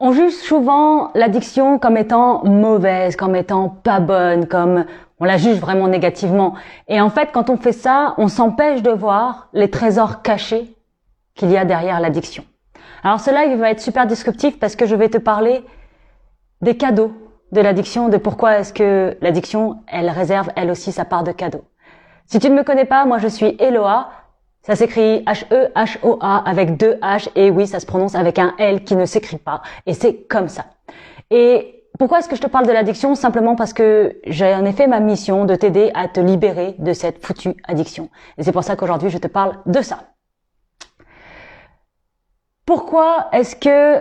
On juge souvent l'addiction comme étant mauvaise, comme étant pas bonne, comme on la juge vraiment négativement. Et en fait, quand on fait ça, on s'empêche de voir les trésors cachés qu'il y a derrière l'addiction. Alors ce live va être super disruptif parce que je vais te parler des cadeaux de l'addiction, de pourquoi est-ce que l'addiction, elle réserve elle aussi sa part de cadeaux. Si tu ne me connais pas, moi je suis Eloa. Ça s'écrit H-E-H-O-A avec deux H et oui, ça se prononce avec un L qui ne s'écrit pas. Et c'est comme ça. Et pourquoi est-ce que je te parle de l'addiction? Simplement parce que j'ai en effet ma mission de t'aider à te libérer de cette foutue addiction. Et c'est pour ça qu'aujourd'hui, je te parle de ça. Pourquoi est-ce que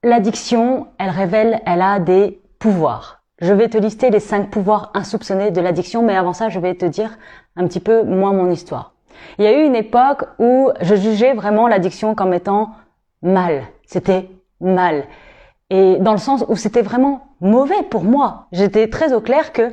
l'addiction, elle a des pouvoirs? Je vais te lister les 5 pouvoirs insoupçonnés de l'addiction, mais avant ça, je vais te dire un petit peu moi mon histoire. Il y a eu une époque où je jugeais vraiment l'addiction comme étant mal. C'était mal. Et dans le sens où c'était vraiment mauvais pour moi. J'étais très au clair que,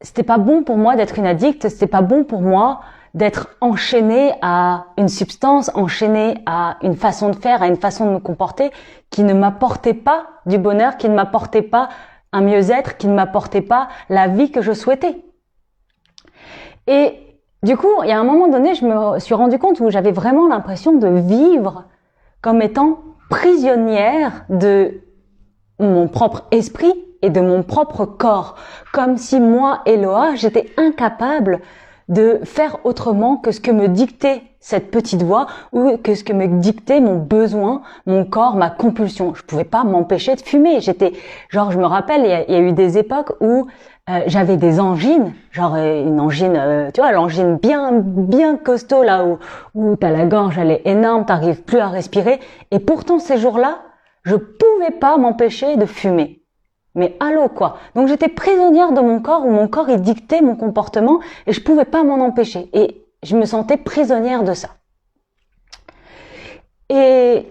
c'était pas bon pour moi d'être une addict, c'était pas bon pour moi d'être enchaîné à une substance, enchaîné à une façon de faire, à une façon de me comporter qui ne m'apportait pas du bonheur, qui ne m'apportait pas un mieux-être, qui ne m'apportait pas la vie que je souhaitais. Et du coup, il y a un moment donné, je me suis rendu compte où j'avais vraiment l'impression de vivre comme étant prisonnière de mon propre esprit et de mon propre corps. Comme si moi, Eloa, j'étais incapable de faire autrement que ce que me dictait cette petite voix ou que ce que me dictait mon besoin, mon corps, ma compulsion. Je pouvais pas m'empêcher de fumer. Je me rappelle, il y a eu des époques où j'avais des angines, une angine, tu vois, l'angine bien costaud là où t'as la gorge, elle est énorme, t'arrives plus à respirer. Et pourtant ces jours-là, je pouvais pas m'empêcher de fumer. Mais allô quoi. Donc j'étais prisonnière de mon corps où mon corps il dictait mon comportement et je pouvais pas m'en empêcher. Et je me sentais prisonnière de ça. Et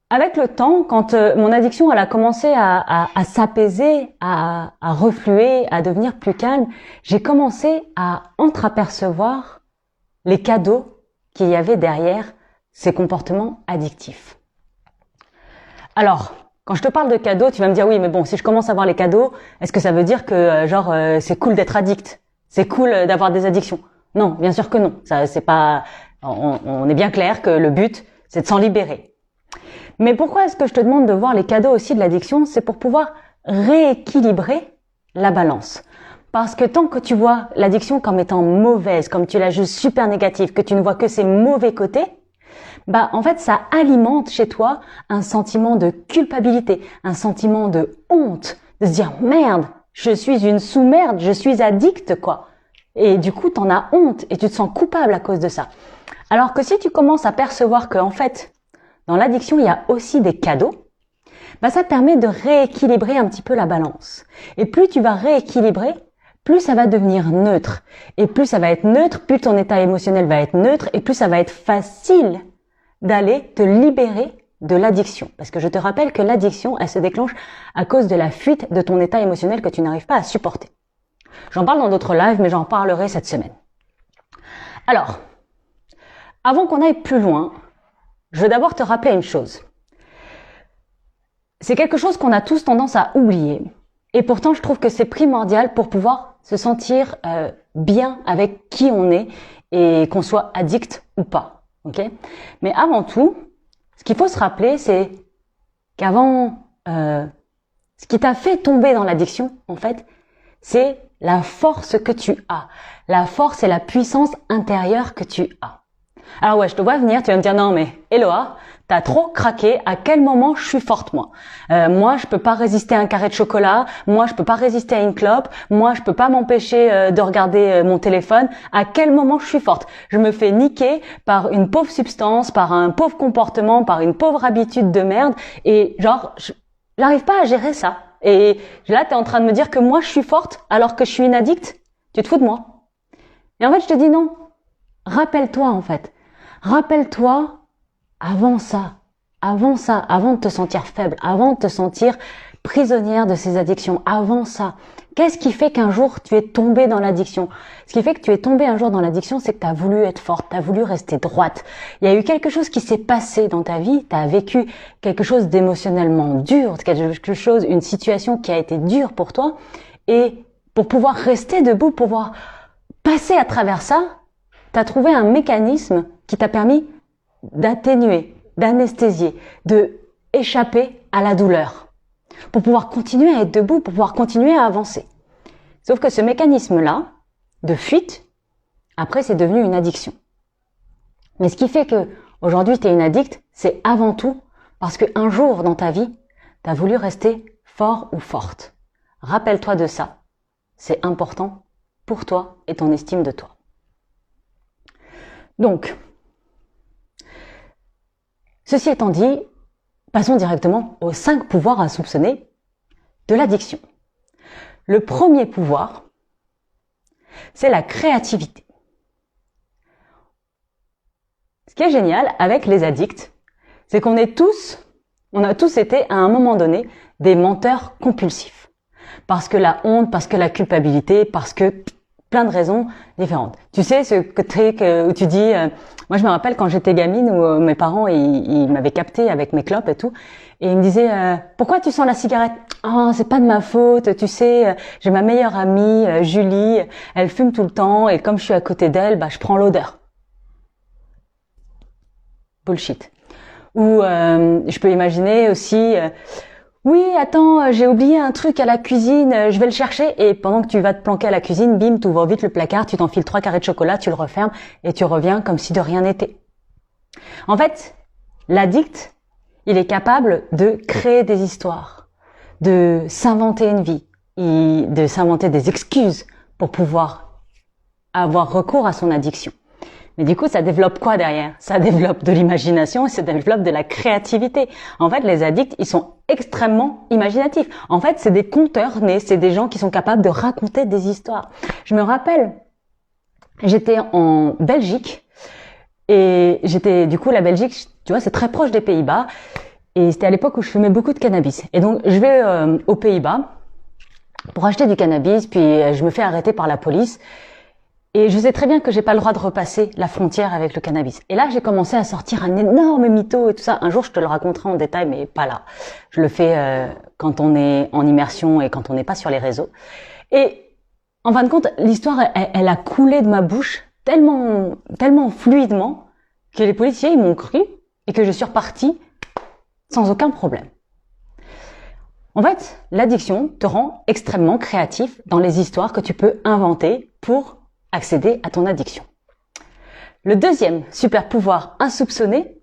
avec le temps, quand mon addiction elle a commencé à s'apaiser, à refluer, à devenir plus calme, j'ai commencé à entreapercevoir les cadeaux qu'il y avait derrière ces comportements addictifs. Alors, quand je te parle de cadeaux, tu vas me dire oui, mais bon, si je commence à voir les cadeaux, est-ce que ça veut dire que c'est cool d'être addict? C'est cool d'avoir des addictions? Non, bien sûr que non. Ça, c'est pas. On est bien clair que le but, c'est de s'en libérer. Mais pourquoi est-ce que je te demande de voir les cadeaux aussi de l'addiction? C'est pour pouvoir rééquilibrer la balance. Parce que tant que tu vois l'addiction comme étant mauvaise, comme tu la juges super négative, que tu ne vois que ses mauvais côtés, en fait, ça alimente chez toi un sentiment de culpabilité, un sentiment de honte, de se dire merde, je suis une sous-merde, je suis addict, quoi. Et du coup, t'en as honte et tu te sens coupable à cause de ça. Alors que si tu commences à percevoir que, en fait, dans l'addiction, il y a aussi des cadeaux, ça te permet de rééquilibrer un petit peu la balance. Et plus tu vas rééquilibrer, plus ça va devenir neutre. Et plus ça va être neutre, plus ton état émotionnel va être neutre et plus ça va être facile d'aller te libérer de l'addiction. Parce que je te rappelle que l'addiction, elle se déclenche à cause de la fuite de ton état émotionnel que tu n'arrives pas à supporter. J'en parle dans d'autres lives, mais j'en parlerai cette semaine. Alors, avant qu'on aille plus loin, je veux d'abord te rappeler une chose. C'est quelque chose qu'on a tous tendance à oublier. Et pourtant, je trouve que c'est primordial pour pouvoir se sentir bien avec qui on est et qu'on soit addict ou pas. Okay? Mais avant tout, ce qu'il faut se rappeler, c'est qu'avant, ce qui t'a fait tomber dans l'addiction, en fait, c'est la force que tu as. La force et la puissance intérieure que tu as. Alors ouais, je te vois venir, tu vas me dire non mais Eloa, t'as trop craqué, à quel moment je suis forte moi? Moi je peux pas résister à un carré de chocolat, moi je peux pas résister à une clope, moi je peux pas m'empêcher de regarder mon téléphone, à quel moment je suis forte? Je me fais niquer par une pauvre substance, par un pauvre comportement, par une pauvre habitude de merde et j'arrive pas à gérer ça. Et là t'es en train de me dire que moi je suis forte alors que je suis une addict? Tu te fous de moi? Et en fait je te dis non, rappelle-toi en fait. Rappelle-toi avant ça, avant de te sentir faible, avant de te sentir prisonnière de ces addictions. Avant ça, qu'est-ce qui fait qu'un jour tu es tombé dans l'addiction? Ce qui fait que tu es tombé un jour dans l'addiction, c'est que tu as voulu être forte, tu as voulu rester droite. Il y a eu quelque chose qui s'est passé dans ta vie, tu as vécu quelque chose d'émotionnellement dur, quelque chose, une situation qui a été dure pour toi. Et pour pouvoir rester debout, pour pouvoir passer à travers ça, tu as trouvé un mécanisme qui t'a permis d'atténuer, d'anesthésier, de échapper à la douleur, pour pouvoir continuer à être debout, pour pouvoir continuer à avancer. Sauf que ce mécanisme-là, de fuite, après c'est devenu une addiction. Mais ce qui fait que aujourd'hui tu es une addict, c'est avant tout parce qu'un jour dans ta vie, tu as voulu rester fort ou forte. Rappelle-toi de ça. C'est important pour toi et ton estime de toi. Donc, ceci étant dit, passons directement aux 5 pouvoirs à soupçonner de l'addiction. Le premier pouvoir, c'est la créativité. Ce qui est génial avec les addicts, c'est qu'on a tous été à un moment donné des menteurs compulsifs. Parce que la honte, parce que la culpabilité, parce que plein de raisons différentes. Tu sais, ce truc où tu dis, moi je me rappelle quand j'étais gamine où mes parents ils m'avaient capté avec mes clopes et tout, et ils me disaient pourquoi tu sens la cigarette? Oh, c'est pas de ma faute, tu sais, j'ai ma meilleure amie Julie, elle fume tout le temps et comme je suis à côté d'elle, bah je prends l'odeur. Bullshit. Ou je peux imaginer aussi oui, attends, j'ai oublié un truc à la cuisine, je vais le chercher. Et pendant que tu vas te planquer à la cuisine, bim, tu ouvres vite le placard, tu t'enfiles 3 carrés de chocolat, tu le refermes et tu reviens comme si de rien n'était. En fait, l'addict, il est capable de créer des histoires, de s'inventer une vie, de s'inventer des excuses pour pouvoir avoir recours à son addiction. Mais du coup, ça développe quoi derrière? Ça développe de l'imagination et ça développe de la créativité. En fait, les addicts, ils sont extrêmement imaginatifs. En fait, c'est des conteurs nés, c'est des gens qui sont capables de raconter des histoires. Je me rappelle, j'étais en Belgique et la Belgique, tu vois, c'est très proche des Pays-Bas et c'était à l'époque où je fumais beaucoup de cannabis. Et donc, je vais aux Pays-Bas pour acheter du cannabis, puis je me fais arrêter par la police. Et je sais très bien que j'ai pas le droit de repasser la frontière avec le cannabis. Et là, j'ai commencé à sortir un énorme mytho et tout ça. Un jour, je te le raconterai en détail, mais pas là. Je le fais quand on est en immersion et quand on n'est pas sur les réseaux. Et en fin de compte, l'histoire, elle a coulé de ma bouche tellement fluidement que les policiers, ils m'ont cru et que je suis repartie sans aucun problème. En fait, l'addiction te rend extrêmement créatif dans les histoires que tu peux inventer pour accéder à ton addiction. Le deuxième super pouvoir insoupçonné,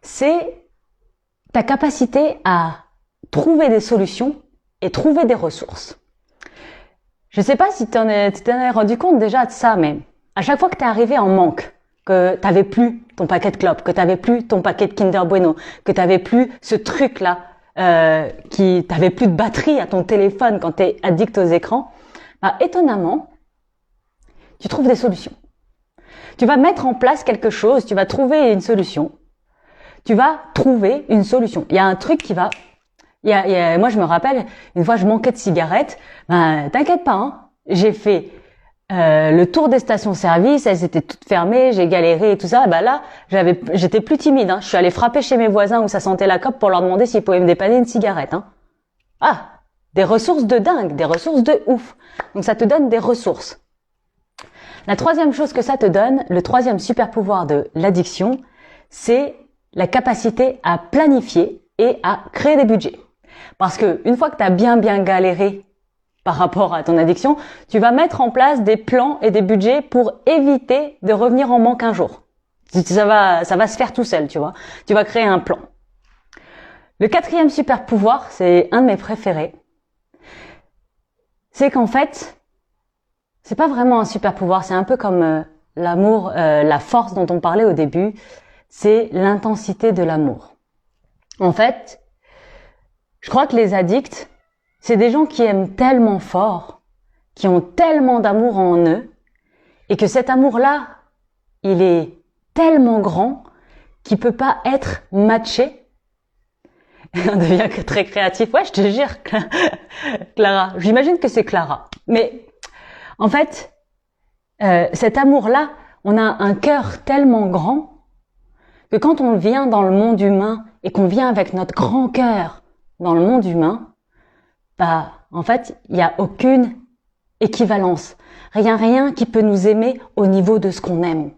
c'est ta capacité à trouver des solutions et trouver des ressources. Je ne sais pas si tu t'en es rendu compte déjà de ça, mais à chaque fois que tu es arrivé en manque, que tu n'avais plus ton paquet de clopes, que tu n'avais plus ton paquet de Kinder Bueno, que tu n'avais plus ce truc-là, tu n'avais plus de batterie à ton téléphone quand tu es addict aux écrans, bah, étonnamment, tu trouves des solutions. Tu vas mettre en place quelque chose, tu vas trouver une solution. Tu vas trouver une solution. Il y a un truc qui va... moi, je me rappelle, une fois, je manquais de cigarettes. Ben, t'inquiète pas, hein. J'ai fait le tour des stations-service, elles étaient toutes fermées, j'ai galéré et tout ça. Ben là, j'étais plus timide. Hein. Je suis allée frapper chez mes voisins où ça sentait la clope pour leur demander s'ils pouvaient me dépanner une cigarette. Hein. Ah, des ressources de dingue, des ressources de ouf. Donc, ça te donne des ressources. La troisième chose que ça te donne, le troisième super pouvoir de l'addiction, c'est la capacité à planifier et à créer des budgets. Parce que une fois que tu as bien galéré par rapport à ton addiction, tu vas mettre en place des plans et des budgets pour éviter de revenir en manque un jour. Ça va se faire tout seul, tu vois. Tu vas créer un plan. Le quatrième super pouvoir, c'est un de mes préférés. C'est qu'en fait, c'est pas vraiment un super pouvoir, c'est un peu comme l'amour, la force dont on parlait au début, c'est l'intensité de l'amour. En fait, je crois que les addicts, c'est des gens qui aiment tellement fort, qui ont tellement d'amour en eux, et que cet amour-là, il est tellement grand qu'il peut pas être matché. On devient très créatif. Ouais, je te jure, Clara. J'imagine que c'est Clara. Mais en fait, cet amour-là, on a un cœur tellement grand que quand on vient dans le monde humain et qu'on vient avec notre grand cœur dans le monde humain, bah, en fait, il n'y a aucune équivalence. Rien qui peut nous aimer au niveau de ce qu'on aime.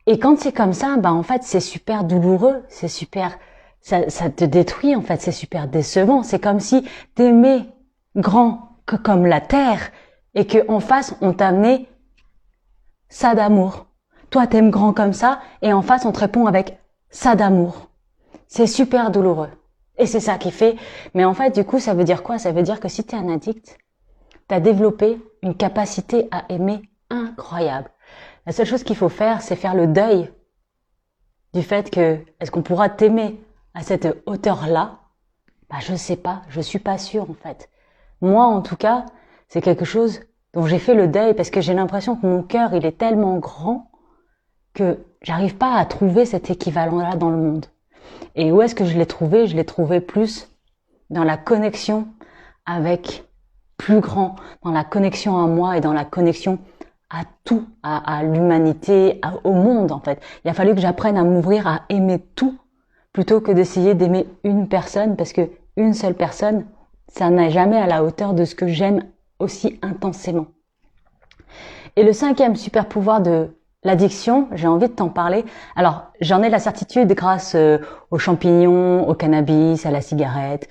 Et quand c'est comme ça, bah, en fait, c'est super douloureux, c'est super, ça te détruit, en fait, c'est super décevant. C'est comme si t'aimais grand que comme la terre et que en face, on t'amenait ça d'amour. Toi, t'aimes grand comme ça et en face, on te répond avec ça d'amour. C'est super douloureux. Et c'est ça qui fait. Mais en fait, du coup, ça veut dire quoi? Ça veut dire que si t'es un addict, t'as développé une capacité à aimer incroyable. La seule chose qu'il faut faire, c'est faire le deuil du fait que est-ce qu'on pourra t'aimer à cette hauteur-là? Bah, je sais pas. Je suis pas sûre, en fait. Moi, en tout cas, c'est quelque chose dont j'ai fait le deuil parce que j'ai l'impression que mon cœur, il est tellement grand que j'arrive pas à trouver cet équivalent-là dans le monde. Et où est-ce que je l'ai trouvé? Je l'ai trouvé plus dans la connexion avec plus grand, dans la connexion à moi et dans la connexion à tout, à l'humanité, au monde en fait. Il a fallu que j'apprenne à m'ouvrir à aimer tout plutôt que d'essayer d'aimer une personne parce que une seule personne, ça n'est jamais à la hauteur de ce que j'aime aussi intensément. Et le cinquième super pouvoir de l'addiction, j'ai envie de t'en parler. Alors, j'en ai la certitude grâce aux champignons, au cannabis, à la cigarette,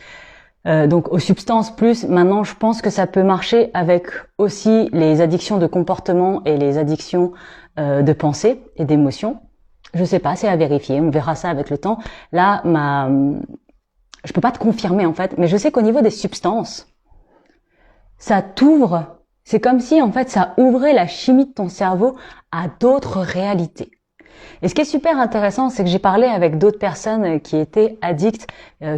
donc aux substances plus. Maintenant, je pense que ça peut marcher avec aussi les addictions de comportement et les addictions de pensée et d'émotion. Je sais pas, c'est à vérifier. On verra ça avec le temps. Là, je peux pas te confirmer en fait, mais je sais qu'au niveau des substances, ça t'ouvre. C'est comme si, en fait, ça ouvrait la chimie de ton cerveau à d'autres réalités. Et ce qui est super intéressant, c'est que j'ai parlé avec d'autres personnes qui étaient addictes,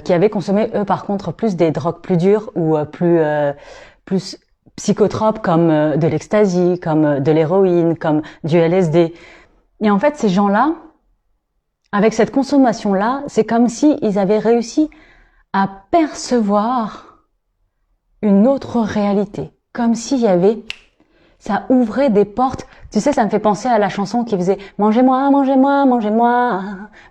qui avaient consommé, eux, par contre, plus des drogues plus dures ou plus psychotropes comme de l'ecstasy, comme de l'héroïne, comme du LSD. Et en fait, ces gens-là, avec cette consommation-là, c'est comme si ils avaient réussi à percevoir une autre réalité. Comme s'il y avait, ça ouvrait des portes. Tu sais, ça me fait penser à la chanson qui faisait « Mangez-moi, mangez-moi, mangez-moi,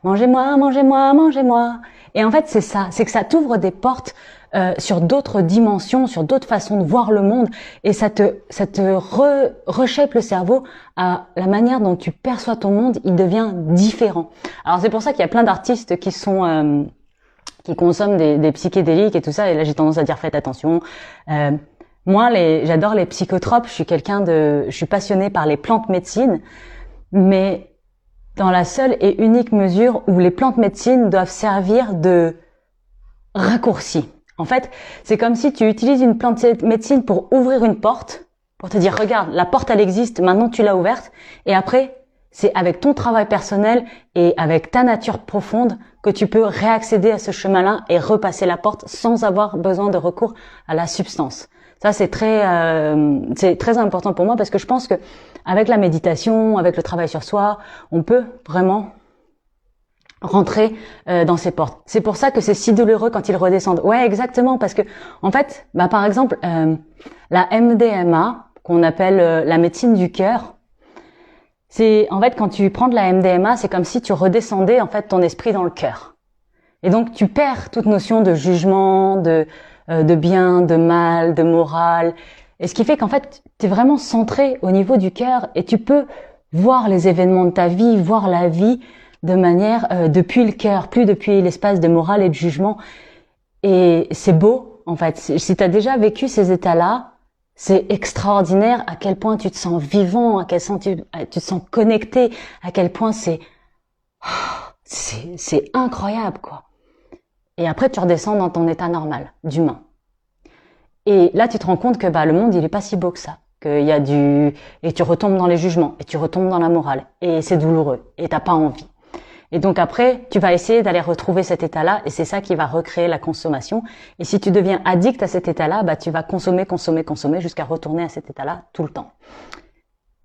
mangez-moi, mangez-moi, mangez-moi ». Et en fait, c'est ça, c'est que ça t'ouvre des portes sur d'autres dimensions, sur d'autres façons de voir le monde, et ça te reshape le cerveau à la manière dont tu perçois ton monde, il devient différent. Alors c'est pour ça qu'il y a plein d'artistes qui sont qui consomment des psychédéliques et tout ça, et là j'ai tendance à dire faites attention. Moi, j'adore les psychotropes. Je suis passionnée par les plantes médecines, mais dans la seule et unique mesure où les plantes médecines doivent servir de raccourci. En fait, c'est comme si tu utilises une plante médecine pour ouvrir une porte, pour te dire, regarde, la porte, elle existe, maintenant tu l'as ouverte, et après, c'est avec ton travail personnel et avec ta nature profonde que tu peux réaccéder à ce chemin-là et repasser la porte sans avoir besoin de recours à la substance. Ça, c'est très important pour moi parce que je pense que avec la méditation, avec le travail sur soi, on peut vraiment rentrer dans ces portes. C'est pour ça que c'est si douloureux quand ils redescendent. Ouais, exactement, parce que en fait, bah par exemple, la MDMA, qu'on appelle la médecine du cœur, c'est en fait quand tu prends de la MDMA, c'est comme si tu redescendais en fait ton esprit dans le cœur. Et donc tu perds toute notion de jugement, de bien, de mal, de morale. Et ce qui fait qu'en fait, tu es vraiment centré au niveau du cœur et tu peux voir les événements de ta vie, voir la vie de manière depuis le cœur, plus depuis l'espace de morale et de jugement. Et c'est beau, en fait. Si tu as déjà vécu ces états-là, c'est extraordinaire à quel point tu te sens vivant, à quel point tu te sens connecté, à quel point c'est incroyable, quoi. Et après, tu redescends dans ton état normal, d'humain. Et là, tu te rends compte que le monde, il est pas si beau que ça. Qu'il y a et tu retombes dans les jugements, et tu retombes dans la morale. Et c'est douloureux, et t'as pas envie. Et donc après, tu vas essayer d'aller retrouver cet état-là, et c'est ça qui va recréer la consommation. Et si tu deviens addict à cet état-là, tu vas consommer jusqu'à retourner à cet état-là tout le temps.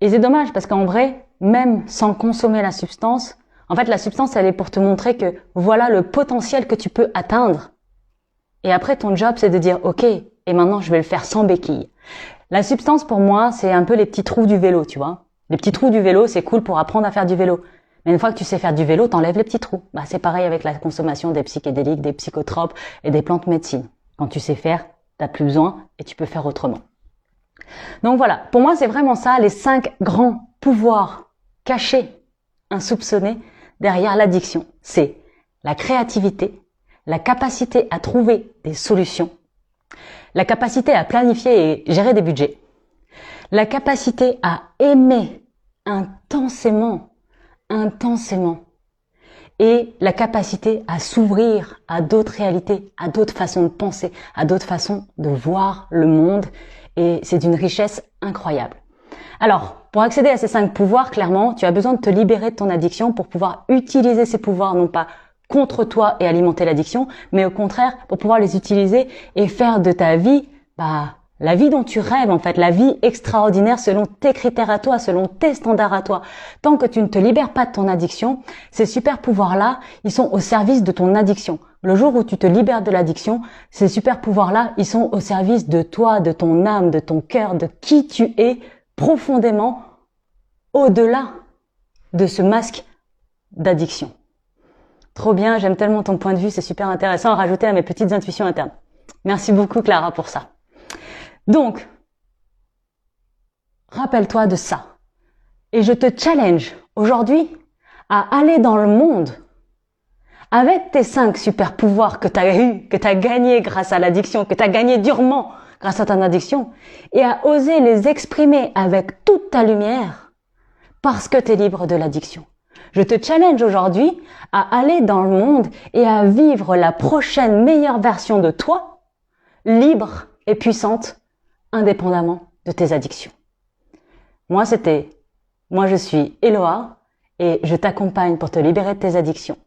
Et c'est dommage, parce qu'en vrai, même sans consommer la substance, En fait, la substance, elle est pour te montrer que voilà le potentiel que tu peux atteindre. Et après, ton job, c'est de dire, OK, et maintenant, je vais le faire sans béquille. La substance, pour moi, c'est un peu les petits trous du vélo, tu vois. Les petits trous du vélo, c'est cool pour apprendre à faire du vélo. Mais une fois que tu sais faire du vélo, t'enlèves les petits trous. Bah, c'est pareil avec la consommation des psychédéliques, des psychotropes et des plantes médecine. Quand tu sais faire, t'as plus besoin et tu peux faire autrement. Donc voilà, pour moi, c'est vraiment ça, les 5 grands pouvoirs cachés, insoupçonnés derrière l'addiction. C'est la créativité, la capacité à trouver des solutions, la capacité à planifier et gérer des budgets, la capacité à aimer intensément, et la capacité à s'ouvrir à d'autres réalités, à d'autres façons de penser, à d'autres façons de voir le monde, et c'est d'une richesse incroyable. Alors, pour accéder à ces 5 pouvoirs, clairement, tu as besoin de te libérer de ton addiction pour pouvoir utiliser ces pouvoirs, non pas contre toi et alimenter l'addiction, mais au contraire, pour pouvoir les utiliser et faire de ta vie, la vie dont tu rêves, en fait, la vie extraordinaire selon tes critères à toi, selon tes standards à toi. Tant que tu ne te libères pas de ton addiction, ces super pouvoirs-là, ils sont au service de ton addiction. Le jour où tu te libères de l'addiction, ces super pouvoirs-là, ils sont au service de toi, de ton âme, de ton cœur, de qui tu es profondément au-delà de ce masque d'addiction. Trop bien, j'aime tellement ton point de vue, c'est super intéressant à rajouter à mes petites intuitions internes. Merci beaucoup Clara pour ça. Donc, rappelle-toi de ça. Et je te challenge aujourd'hui à aller dans le monde avec tes 5 super pouvoirs que tu as eu, que tu as gagné grâce à l'addiction, que tu as gagné durement grâce à ton addiction, et à oser les exprimer avec toute ta lumière parce que tu es libre de l'addiction. Je te challenge aujourd'hui à aller dans le monde et à vivre la prochaine meilleure version de toi, libre et puissante, indépendamment de tes addictions. Moi, je suis Eloa et je t'accompagne pour te libérer de tes addictions.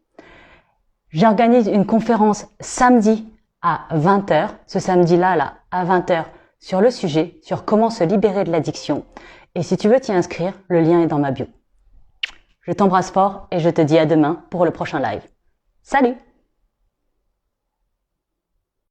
J'organise une conférence samedi à 20h, ce samedi-là, à 20h, sur le sujet, sur comment se libérer de l'addiction. Et si tu veux t'y inscrire, le lien est dans ma bio. Je t'embrasse fort et je te dis à demain pour le prochain live. Salut!